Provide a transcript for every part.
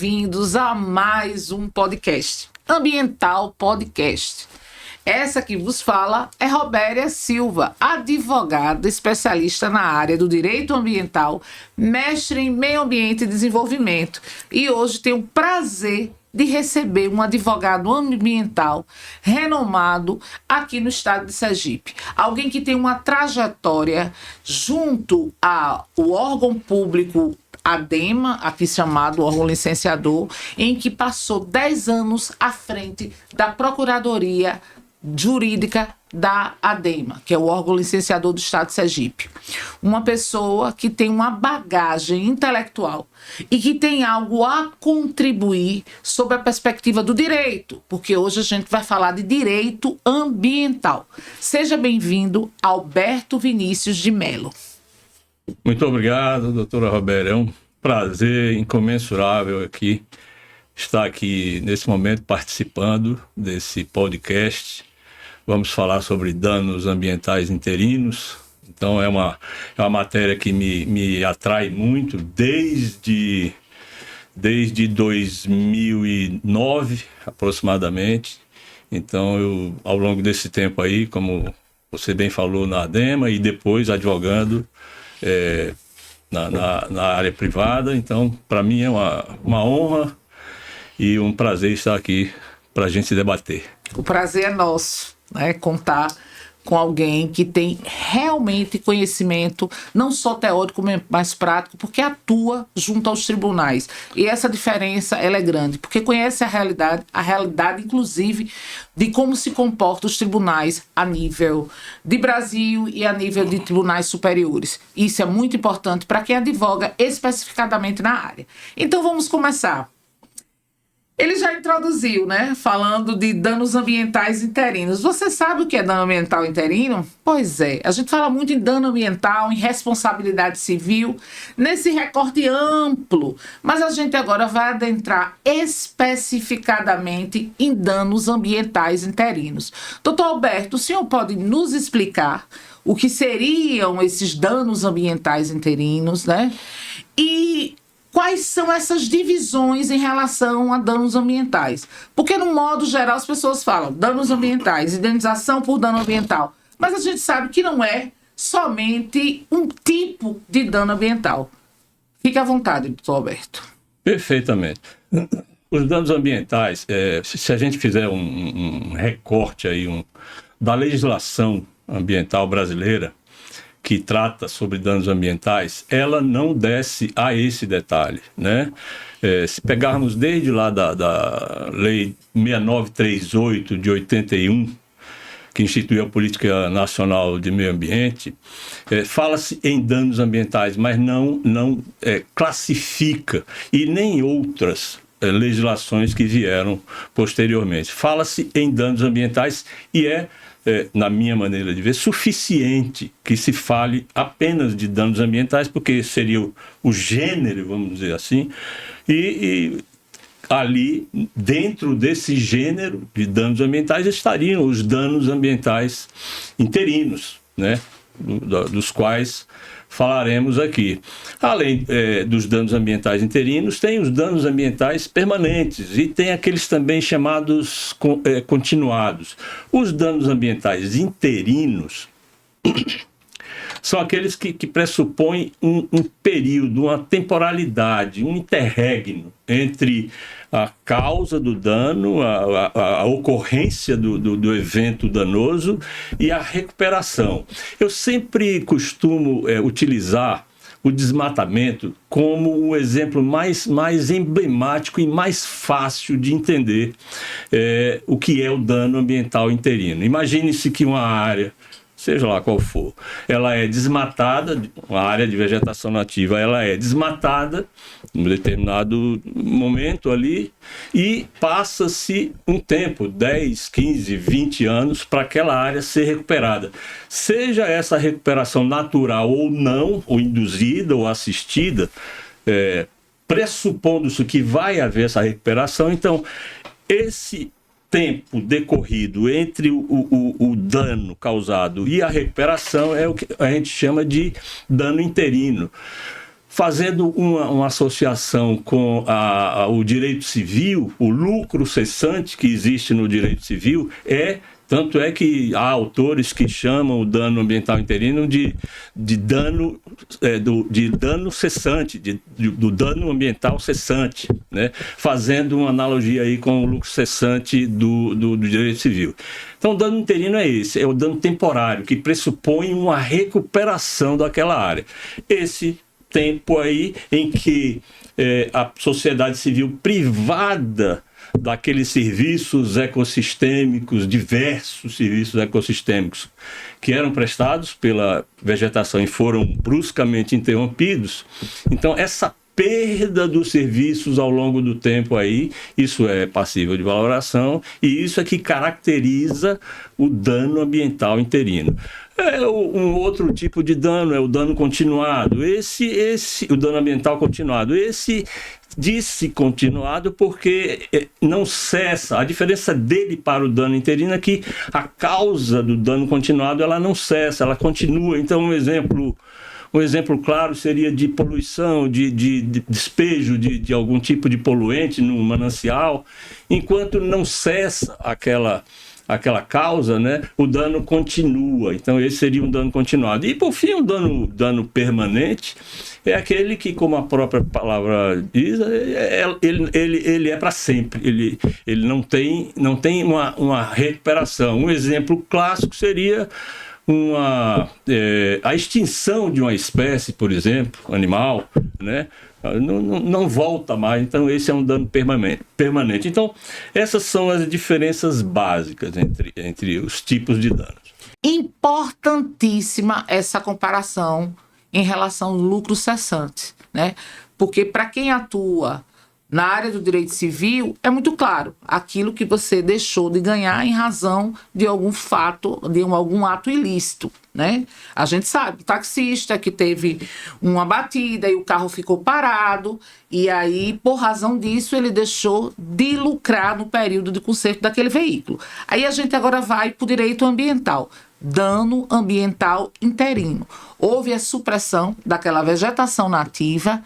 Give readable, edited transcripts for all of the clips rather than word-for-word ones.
bem-vindos a mais um podcast, Ambiental Podcast. Essa que vos fala é Robéria Silva, advogada especialista na área do direito ambiental, mestre em meio ambiente e desenvolvimento. E hoje tenho o prazer de receber um advogado ambiental renomado aqui no estado de Sergipe. Alguém que tem uma trajetória junto ao órgão público ADEMA, aqui chamado órgão licenciador, em que passou 10 anos à frente da Procuradoria Jurídica da ADEMA, que é o órgão licenciador do estado de Sergipe. Uma pessoa que tem uma bagagem intelectual e que tem algo a contribuir sobre a perspectiva do direito, porque hoje a gente vai falar de direito ambiental. Seja bem-vindo, Alberto Vinícius de Mello. Muito obrigado, doutora Robéria. É um prazer incomensurável estar aqui nesse momento participando desse podcast. Vamos falar sobre danos ambientais interinos. Então é uma matéria que me atrai muito desde 2009 aproximadamente. Então eu, ao longo desse tempo aí, como você bem falou, na ADEMA e depois advogando na área privada. Então, para mim é uma honra e um prazer estar aqui para a gente debater. O prazer é nosso, né? Contar com alguém que tem realmente conhecimento, não só teórico, mas prático, porque atua junto aos tribunais. E essa diferença, ela é grande, porque conhece a realidade inclusive de como se comportam os tribunais a nível de Brasil e a nível de tribunais superiores. Isso é muito importante para quem advoga especificadamente na área. Então vamos começar. Ele já introduziu, né? Falando de danos ambientais interinos. Você sabe o que é dano ambiental interino? Pois é, a gente fala muito em dano ambiental, em responsabilidade civil, nesse recorte amplo. Mas a gente agora vai adentrar especificadamente em danos ambientais interinos. Doutor Alberto, o senhor pode nos explicar o que seriam esses danos ambientais interinos, né? E quais são essas divisões em relação a danos ambientais? Porque, no modo geral, as pessoas falam danos ambientais, indenização por dano ambiental. Mas a gente sabe que não é somente um tipo de dano ambiental. Fique à vontade, doutor Alberto. Perfeitamente. Os danos ambientais, se a gente fizer um recorte aí, da legislação ambiental brasileira, que trata sobre danos ambientais, ela não desce a esse detalhe, né? Se pegarmos desde lá da Lei 6938 de 81, que instituiu a Política Nacional de Meio Ambiente, fala-se em danos ambientais, mas não classifica, e nem outras legislações que vieram posteriormente. Fala-se em danos ambientais e na minha maneira de ver, suficiente que se fale apenas de danos ambientais, porque seria o gênero, vamos dizer assim, e ali, dentro desse gênero de danos ambientais, estariam os danos ambientais interinos, né, dos quais falaremos aqui. Além dos danos ambientais interinos, tem os danos ambientais permanentes e tem aqueles também chamados continuados. Os danos ambientais interinos são aqueles que pressupõem um período, uma temporalidade, um interregno entre a causa do dano, a ocorrência do evento danoso e a recuperação. Eu sempre costumo utilizar o desmatamento como o exemplo mais emblemático e mais fácil de entender o que é o dano ambiental interino. Imagine-se que uma área, seja lá qual for, ela é desmatada, uma área de vegetação nativa, ela é desmatada em um determinado momento ali e passa-se um tempo, 10, 15, 20 anos, para aquela área ser recuperada. Seja essa recuperação natural ou não, ou induzida ou assistida, pressupondo-se que vai haver essa recuperação, então esse tempo decorrido entre o dano causado e a recuperação é o que a gente chama de dano interino. fazendo uma associação com o direito civil, o lucro cessante que existe no direito civil tanto é que há autores que chamam o dano ambiental interino de dano cessante, do dano ambiental cessante, né? Fazendo uma analogia aí com o lucro cessante do direito civil. Então, o dano interino é esse, é o dano temporário, que pressupõe uma recuperação daquela área. Esse tempo aí em que a sociedade civil privada daqueles serviços ecossistêmicos, diversos serviços ecossistêmicos que eram prestados pela vegetação e foram bruscamente interrompidos. Então, essa perda dos serviços ao longo do tempo aí, isso é passível de valoração e isso é que caracteriza o dano ambiental interino. Um outro tipo de dano é o dano continuado. O dano ambiental continuado. Esse disse continuado porque não cessa. A diferença dele para o dano interino é que a causa do dano continuado ela não cessa, ela continua. Então, um exemplo claro seria de poluição, de despejo de algum tipo de poluente no manancial. Enquanto não cessa aquela causa, né, o dano continua. Então, esse seria um dano continuado. E, por fim, um dano permanente é aquele que, como a própria palavra diz, ele é para sempre. Ele não tem uma recuperação. Um exemplo clássico seria a extinção de uma espécie, por exemplo, animal, né? Não volta mais. Então, esse é um dano permanente. Então, essas são as diferenças básicas entre os tipos de danos. Importantíssima essa comparação em relação ao lucro cessante, né? Porque para quem atua na área do direito civil, é muito claro aquilo que você deixou de ganhar em razão de algum fato, de algum ato ilícito, né? A gente sabe, o taxista que teve uma batida e o carro ficou parado, e aí, por razão disso, ele deixou de lucrar no período de conserto daquele veículo. Aí a gente agora vai para o direito ambiental. Dano ambiental interino. Houve a supressão daquela vegetação nativa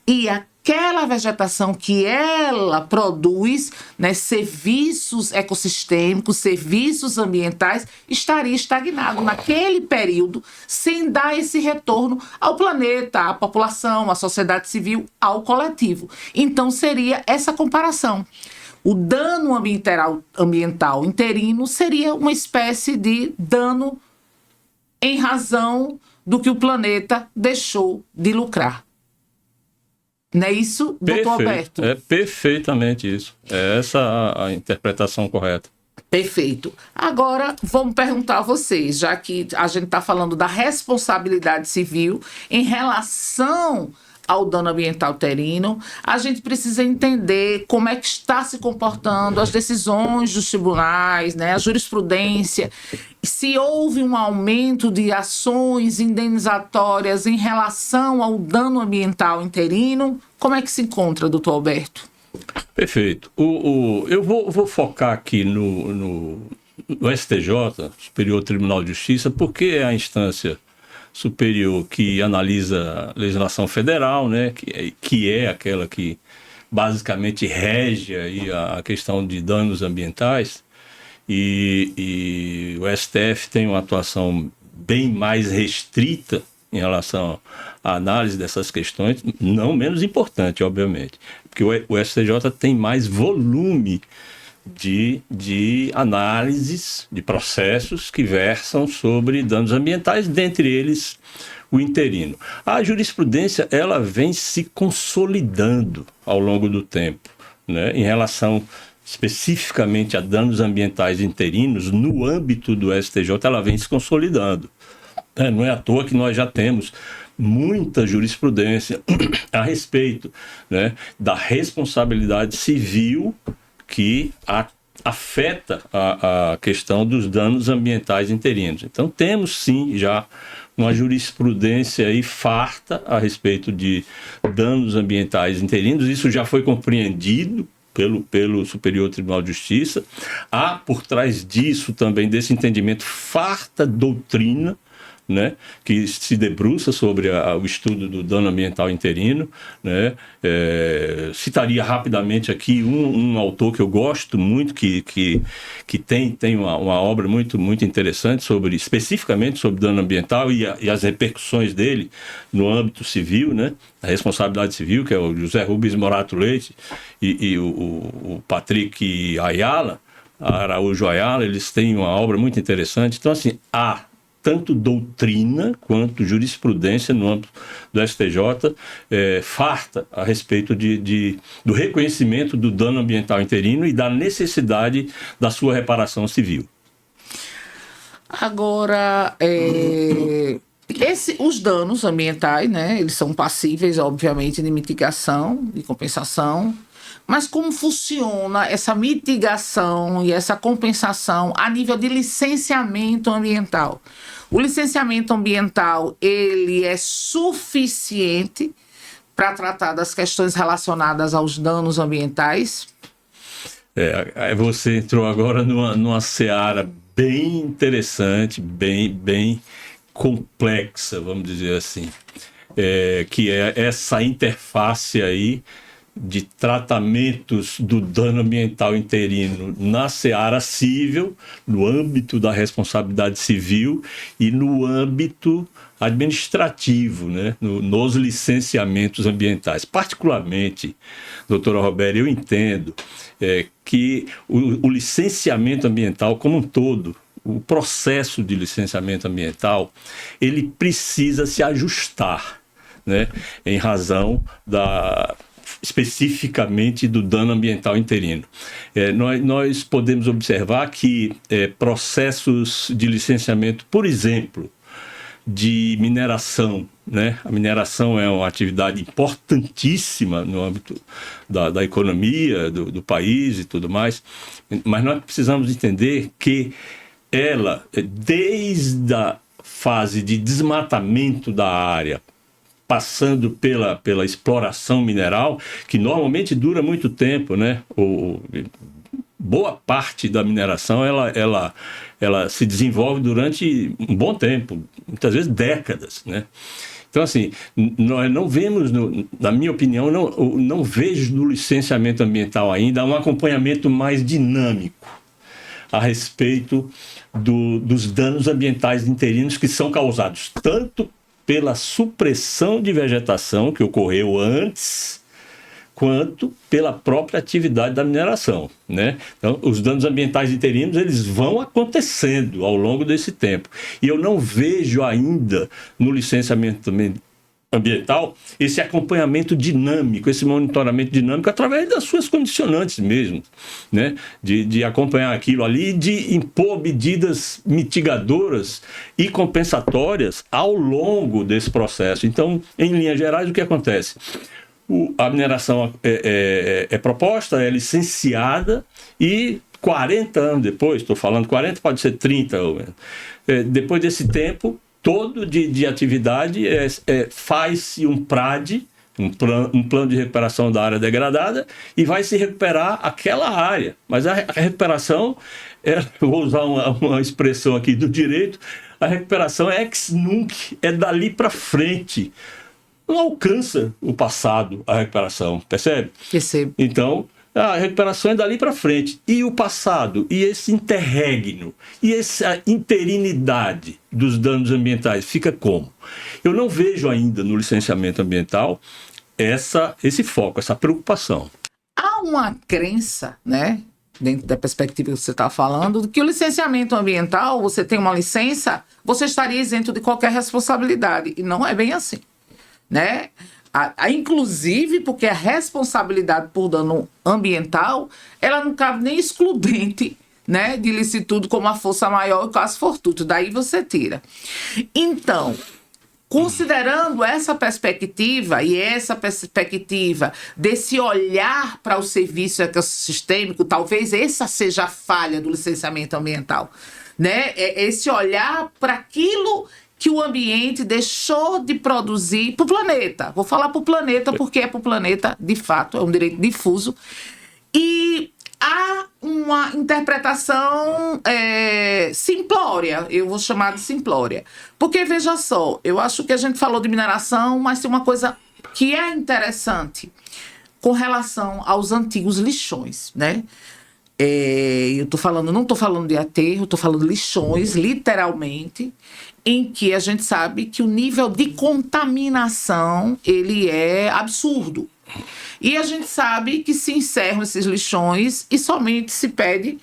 e aquela vegetação que ela produz, né, serviços ecossistêmicos, serviços ambientais, estaria estagnado naquele período, sem dar esse retorno ao planeta, à população, à sociedade civil, ao coletivo. Então, seria essa comparação. O dano ambiental interino seria uma espécie de dano em razão do que o planeta deixou de lucrar. Não é isso, doutor Alberto? É perfeitamente isso. É essa a interpretação correta. Perfeito. Agora, vamos perguntar a vocês, já que a gente está falando da responsabilidade civil em relação ao dano ambiental terreno, a gente precisa entender como é que está se comportando as decisões dos tribunais, né, a jurisprudência, se houve um aumento de ações indenizatórias em relação ao dano ambiental interino. Como é que se encontra, doutor Alberto? Perfeito. Eu vou focar aqui no STJ, Superior Tribunal de Justiça, porque é a instância superior que analisa a legislação federal, né, que é aquela que basicamente rege aí a questão de danos ambientais, e o STF tem uma atuação bem mais restrita em relação à análise dessas questões, não menos importante, obviamente, porque o STJ tem mais volume de análises, de processos que versam sobre danos ambientais, dentre eles o interino. A jurisprudência ela vem se consolidando ao longo do tempo, né, em relação especificamente a danos ambientais interinos. No âmbito do STJ ela vem se consolidando. Não é à toa que nós já temos muita jurisprudência a respeito, né, da responsabilidade civil que afeta a questão dos danos ambientais interinos. Então, temos sim já uma jurisprudência aí farta a respeito de danos ambientais interinos. Isso já foi compreendido pelo Superior Tribunal de Justiça. Há por trás disso também, desse entendimento, farta doutrina, né, que se debruça sobre o estudo do dano ambiental interino, né. Citaria rapidamente aqui um autor que eu gosto muito, que tem uma obra muito, muito interessante especificamente sobre dano ambiental e as repercussões dele no âmbito civil, né, a responsabilidade civil, que é o José Rubens Morato Leite e o Patrick Araújo Ayala. Eles têm uma obra muito interessante. Então, assim, há tanto doutrina quanto jurisprudência no âmbito do STJ farta a respeito do reconhecimento do dano ambiental interino e da necessidade da sua reparação civil. Agora, os danos ambientais, né, eles são passíveis, obviamente, de mitigação, de compensação. Mas como funciona essa mitigação e essa compensação a nível de licenciamento ambiental? O licenciamento ambiental, ele é suficiente para tratar das questões relacionadas aos danos ambientais? Você entrou agora numa seara bem interessante, bem complexa, vamos dizer assim, que é essa interface aí de tratamentos do dano ambiental interino na seara civil, no âmbito da responsabilidade civil e no âmbito administrativo, né? Nos licenciamentos ambientais. Particularmente, doutora Robéria, eu entendo que o licenciamento ambiental como um todo, o processo de licenciamento ambiental, ele precisa se ajustar, né? Em razão especificamente do dano ambiental interino. Nós podemos observar que processos de licenciamento, por exemplo, de mineração, né? A mineração é uma atividade importantíssima no âmbito da economia do país e tudo mais, mas nós precisamos entender que ela, desde a fase de desmatamento da área, passando pela exploração mineral, que normalmente dura muito tempo, né? Boa parte da mineração ela se desenvolve durante um bom tempo, muitas vezes décadas, né? Então, assim, nós não vemos, na minha opinião, não vejo no licenciamento ambiental ainda um acompanhamento mais dinâmico a respeito dos danos ambientais interinos que são causados tanto pela supressão de vegetação que ocorreu antes, quanto pela própria atividade da mineração, né? Então, os danos ambientais interinos, eles vão acontecendo ao longo desse tempo. E eu não vejo ainda no licenciamento ambiental esse acompanhamento dinâmico, esse monitoramento dinâmico através das suas condicionantes mesmo, né? De acompanhar aquilo ali, de impor medidas mitigadoras e compensatórias ao longo desse processo. Então, em linhas gerais, o que acontece? A mineração é proposta, é licenciada e 40 anos depois, estou falando 40, pode ser 30, depois desse tempo todo de atividade, faz-se um PRAD, um plano de recuperação da área degradada, e vai se recuperar aquela área. Mas a recuperação, vou usar uma expressão aqui do direito, a recuperação é ex nunc, é dali para frente. Não alcança o passado a recuperação, percebe? Percebo. Então, a recuperação é dali para frente. E o passado, e esse interregno, e essa interinidade dos danos ambientais, fica como? Eu não vejo ainda no licenciamento ambiental esse foco, essa preocupação. Há uma crença, né, dentro da perspectiva que você está falando, de que o licenciamento ambiental, você tem uma licença, você estaria isento de qualquer responsabilidade. E não é bem assim, né? Inclusive porque a responsabilidade por dano ambiental, ela não cabe nem excludente, né, de ilicitude como a força maior e caso fortuito. Daí você tira. Então, considerando essa perspectiva e essa perspectiva desse olhar para o serviço ecossistêmico, talvez essa seja a falha do licenciamento ambiental, né? Esse olhar para aquilo que o ambiente deixou de produzir para o planeta. Vou falar para o planeta porque é para o planeta, de fato, é um direito difuso. E há uma interpretação simplória, eu vou chamar de simplória. Porque, veja só, eu acho que a gente falou de mineração, mas tem uma coisa que é interessante com relação aos antigos lixões, né? Eu tô falando, não estou falando de aterro, estou falando de lixões, literalmente, em que a gente sabe que o nível de contaminação ele é absurdo. E a gente sabe que se encerram esses lixões e somente se pede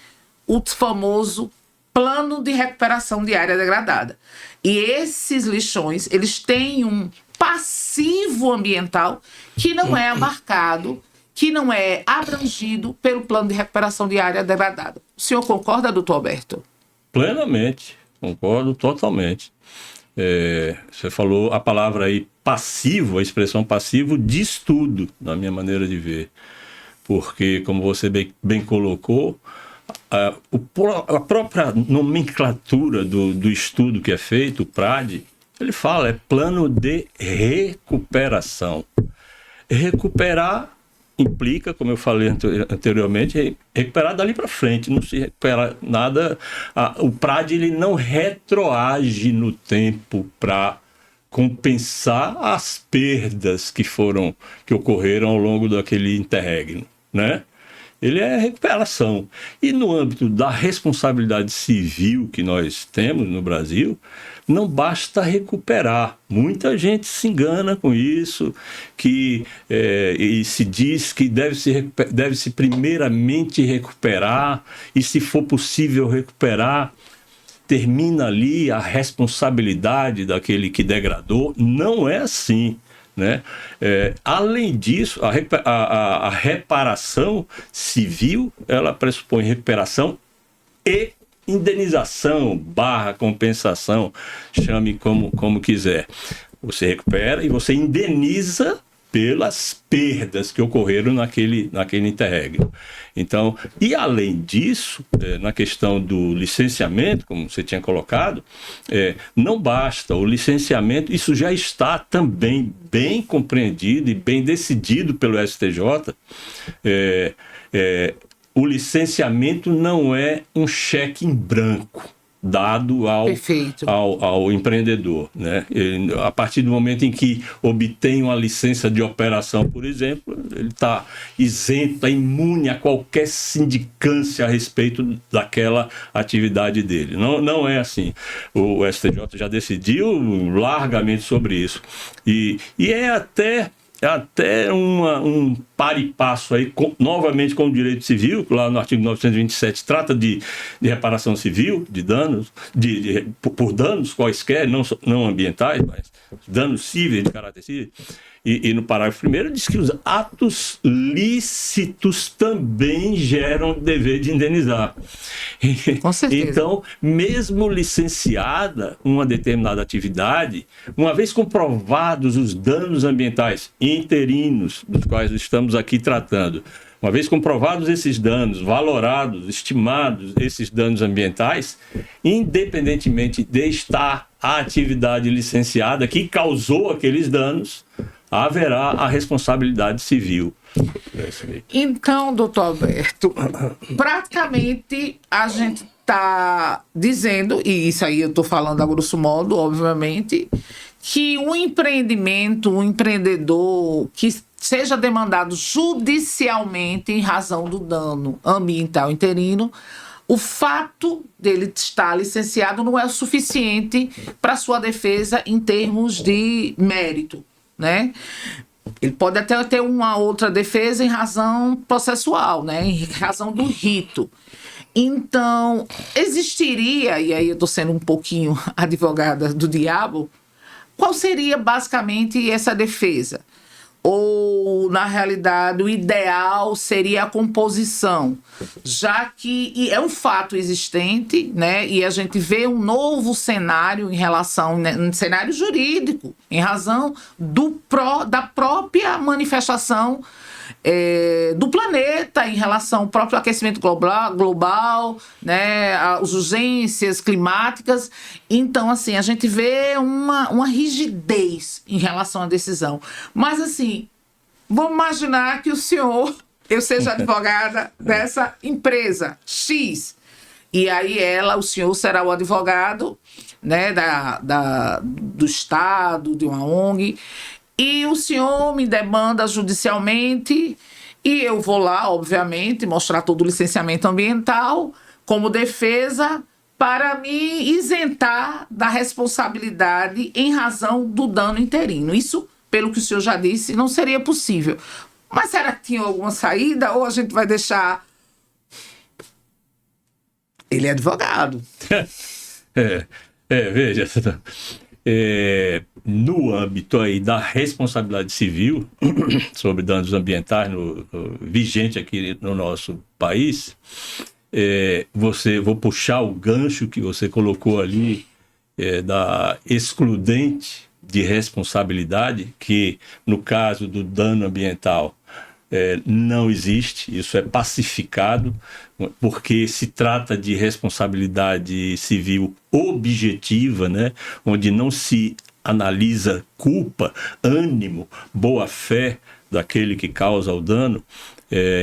o famoso plano de recuperação de área degradada. E esses lixões, eles têm um passivo ambiental que não é abarcado, que não é abrangido pelo plano de recuperação de área degradada. O senhor concorda, doutor Alberto? Plenamente, concordo totalmente. Você falou a palavra aí passivo, a expressão passivo diz tudo, na minha maneira de ver. Porque, como você bem colocou, a própria nomenclatura do estudo que é feito, o PRAD, ele fala, é plano de recuperação. Recuperar implica, como eu falei anteriormente, recuperar dali para frente, não se recupera nada. O PRAD ele não retroage no tempo para compensar as perdas que ocorreram ao longo daquele interregno, né? Ele é recuperação. E no âmbito da responsabilidade civil que nós temos no Brasil, não basta recuperar. Muita gente se engana com isso, e se diz que deve-se primeiramente recuperar, e se for possível recuperar, termina ali a responsabilidade daquele que degradou. Não é assim, né? Além disso, a reparação civil, ela pressupõe recuperação e indenização / compensação, chame como quiser. Você recupera e você indeniza pelas perdas que ocorreram naquele interregno. Então, e além disso, na questão do licenciamento, como você tinha colocado, não basta o licenciamento, isso já está também bem compreendido e bem decidido pelo STJ. O licenciamento não é um cheque em branco dado ao empreendedor, né? A partir do momento em que obtém uma licença de operação, por exemplo, ele está isento, está imune a qualquer sindicância a respeito daquela atividade dele. Não é assim. O STJ já decidiu largamente sobre isso. E é até um par e passo aí, novamente com o direito civil, que lá no artigo 927 trata de reparação civil, de danos, por danos quaisquer, não ambientais, mas danos cíveis de caráter civil. E no parágrafo 1º diz que os atos lícitos também geram dever de indenizar. Com certeza. Então, mesmo licenciada uma determinada atividade, uma vez comprovados os danos ambientais interinos, dos quais estamos aqui tratando, uma vez comprovados esses danos, valorados, estimados esses danos ambientais, independentemente de estar a atividade licenciada que causou aqueles danos, haverá a responsabilidade civil. Então, doutor Alberto, praticamente a gente está dizendo, e isso aí eu estou falando a grosso modo, obviamente, que um empreendimento, um empreendedor que seja demandado judicialmente em razão do dano ambiental interino, o fato dele estar licenciado não é o suficiente para sua defesa em termos de mérito, né? Ele pode até ter uma outra defesa em razão processual, né? Em razão do rito. Então, existiria, e aí eu estou sendo um pouquinho advogada do diabo, qual seria basicamente essa defesa? Ou, na realidade, o ideal seria a composição, já que é um fato existente, né? E a gente vê um novo cenário em relação, né, um cenário jurídico, em razão da própria manifestação do planeta em relação ao próprio aquecimento global, né, as urgências climáticas. Então, assim, a gente vê uma rigidez em relação à decisão. Mas, assim, vamos imaginar que o senhor eu seja advogada dessa empresa X. E aí o senhor será o advogado, né, do Estado, de uma ONG, e o senhor me demanda judicialmente, e eu vou lá, obviamente, mostrar todo o licenciamento ambiental como defesa para me isentar da responsabilidade em razão do dano interino. Isso, pelo que o senhor já disse, não seria possível. Mas será que tinha alguma saída ou a gente vai deixar... Ele é advogado. Veja, no âmbito aí da responsabilidade civil sobre danos ambientais vigente aqui no nosso país, vou puxar o gancho que você colocou ali da excludente de responsabilidade, que no caso do dano ambiental não existe, isso é pacificado, porque se trata de responsabilidade civil objetiva, né, onde não se analisa culpa, ânimo, boa-fé daquele que causa o dano,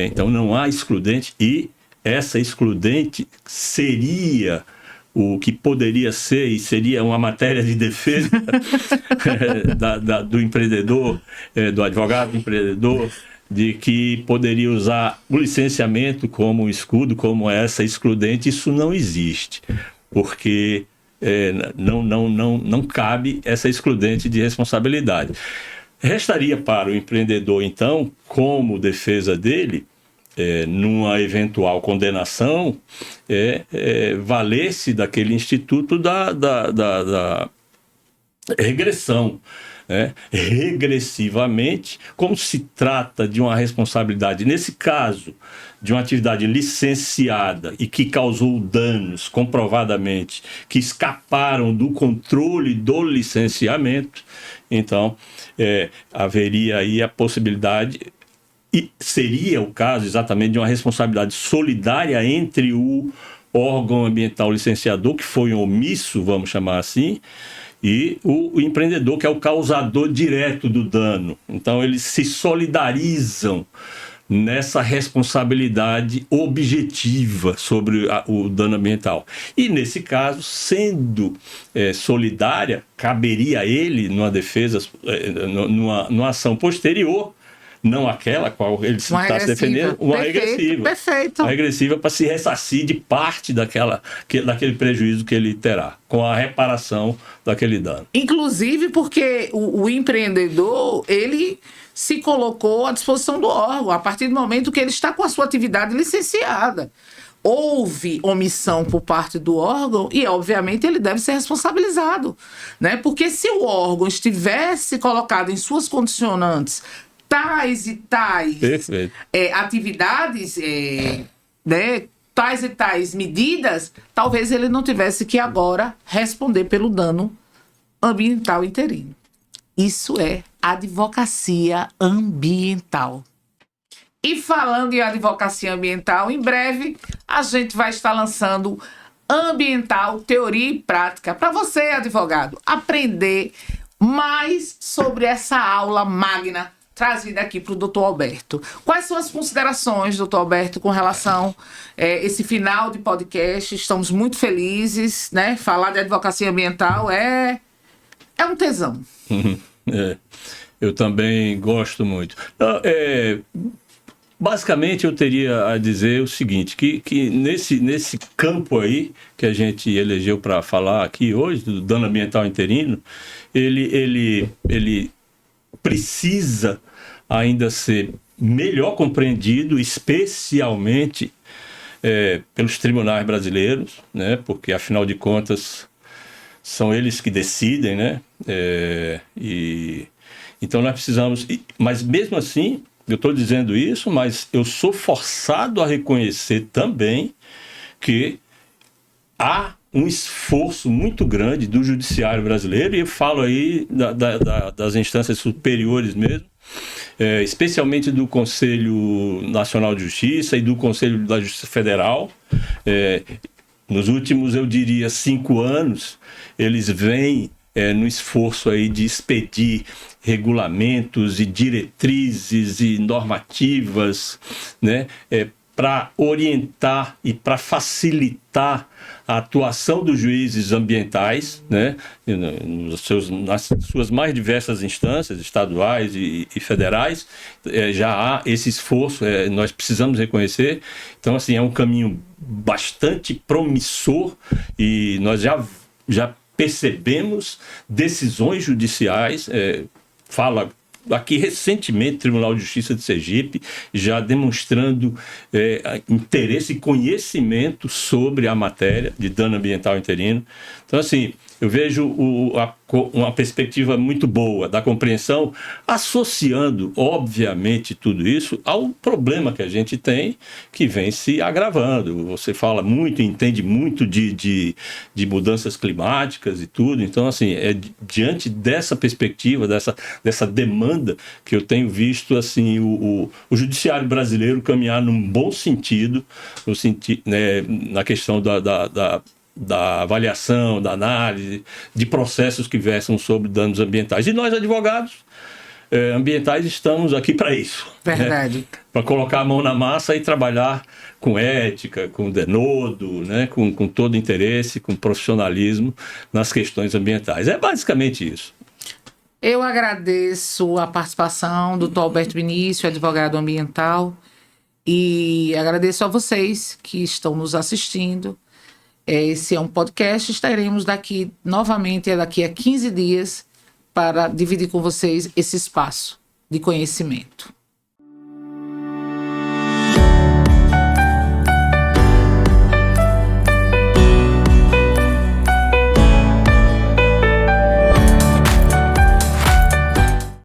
então não há excludente, e essa excludente seria o que poderia ser, e seria uma matéria de defesa do empreendedor, do advogado do empreendedor, de que poderia usar o licenciamento como escudo, como essa excludente. Isso não existe, porque não cabe essa excludente de responsabilidade. Restaria para o empreendedor, então, como defesa dele, numa eventual condenação, valer-se daquele instituto da regressão. Regressivamente, como se trata de uma responsabilidade, nesse caso, de uma atividade licenciada e que causou danos comprovadamente, que escaparam do controle do licenciamento, então haveria aí a possibilidade, e seria o caso exatamente de uma responsabilidade solidária entre o órgão ambiental licenciador, que foi omisso, vamos chamar assim, e o empreendedor, que é o causador direto do dano. Então, eles se solidarizam nessa responsabilidade objetiva sobre o dano ambiental. E, nesse caso, sendo solidária, caberia a ele, numa defesa, numa ação posterior, não aquela a qual ele está se defendendo, uma regressiva. Perfeito. Uma regressiva para se ressarcir de parte daquele prejuízo que ele terá, com a reparação daquele dano. Inclusive porque o empreendedor, ele se colocou à disposição do órgão, a partir do momento que ele está com a sua atividade licenciada. Houve omissão por parte do órgão e, obviamente, ele deve ser responsabilizado, né? Porque se o órgão estivesse colocado em suas condicionantes tais e tais atividades, né, tais e tais medidas, talvez ele não tivesse que agora responder pelo dano ambiental interino. Isso é advocacia ambiental. E falando em advocacia ambiental, em breve a gente vai estar lançando Ambiental, Teoria e Prática, para você, advogado, aprender mais sobre essa aula magna trazida aqui para o doutor Alberto. Quais são as considerações, doutor Alberto, com relação a esse final de podcast? Estamos muito felizes, né? Falar de advocacia ambiental é um tesão. Eu também gosto muito. Basicamente, eu teria a dizer o seguinte, que nesse campo aí, que a gente elegeu para falar aqui hoje, do dano ambiental interino, ele precisa ainda ser melhor compreendido, especialmente pelos tribunais brasileiros, né? Porque, afinal de contas, são eles que decidem, né? Então, nós precisamos... Mas, mesmo assim, eu estou dizendo isso, mas eu sou forçado a reconhecer também que há um esforço muito grande do judiciário brasileiro, e eu falo aí das instâncias superiores mesmo, especialmente do Conselho Nacional de Justiça e do Conselho da Justiça Federal. Nos últimos, eu diria, 5 anos, eles vêm no esforço aí de expedir regulamentos e diretrizes e normativas, né, para orientar e para facilitar a atuação dos juízes ambientais, né, nas suas mais diversas instâncias, estaduais e federais. Já há esse esforço, nós precisamos reconhecer. Então, assim, é um caminho bastante promissor e nós já percebemos decisões judiciais, fala aqui recentemente, o Tribunal de Justiça de Sergipe, já demonstrando interesse e conhecimento sobre a matéria de dano ambiental interino. Então, assim, eu vejo uma perspectiva muito boa da compreensão, associando, obviamente, tudo isso ao problema que a gente tem, que vem se agravando. Você fala muito, entende muito de mudanças climáticas e tudo. Então, assim, diante dessa perspectiva, dessa demanda, que eu tenho visto assim, o judiciário brasileiro caminhar num bom sentido, né, na questão da avaliação, da análise, de processos que versam sobre danos ambientais. E nós, advogados ambientais, estamos aqui para isso. Verdade. Né? Para colocar a mão na massa e trabalhar com ética, com denodo, né? com todo interesse, com profissionalismo nas questões ambientais. É basicamente isso. Eu agradeço a participação do Dr. Alberto Vinícius, advogado ambiental, e agradeço a vocês que estão nos assistindo. Esse é um podcast, estaremos novamente daqui a 15 dias para dividir com vocês esse espaço de conhecimento.